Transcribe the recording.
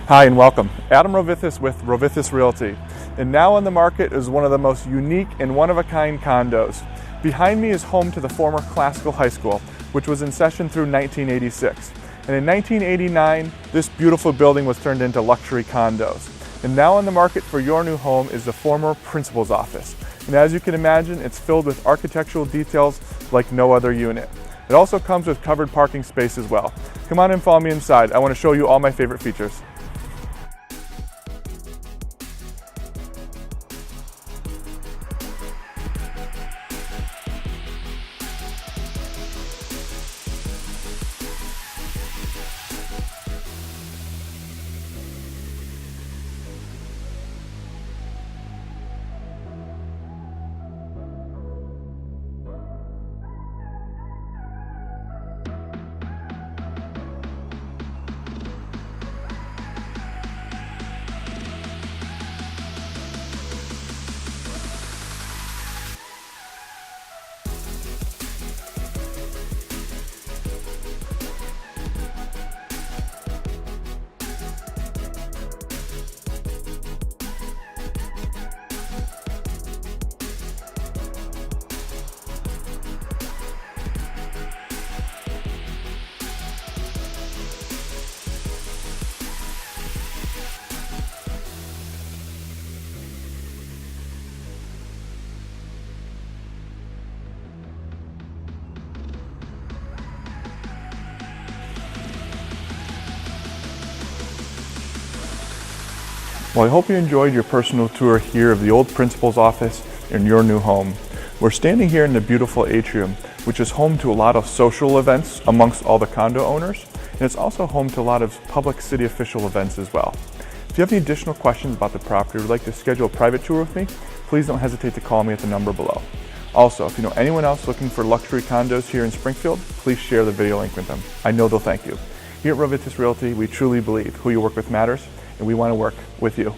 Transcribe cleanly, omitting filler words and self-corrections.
Hi and welcome. Adam Rovithis with Rovithis Realty. And now on the market is one of the most unique and one-of-a-kind condos. Behind me is home to the former Classical High School, which was in session through 1986. And in 1989, this beautiful building was turned into luxury condos. And now on the market for your new home is the former principal's office. And as you can imagine, it's filled with architectural details like no other unit. It also comes with covered parking space as well. Come on and follow me inside. I want to show you all my favorite features. Well, I hope you enjoyed your personal tour here of the old principal's office in your new home. We're standing here in the beautiful atrium, which is home to a lot of social events amongst all the condo owners, and it's also home to a lot of public city official events as well. If you have any additional questions about the property or would like to schedule a private tour with me, please don't hesitate to call me at the number below. Also, if you know anyone else looking for luxury condos here in Springfield, please share the video link with them. I know they'll thank you. Here at Rovithis Realty, we truly believe who you work with matters, and we want to work with you.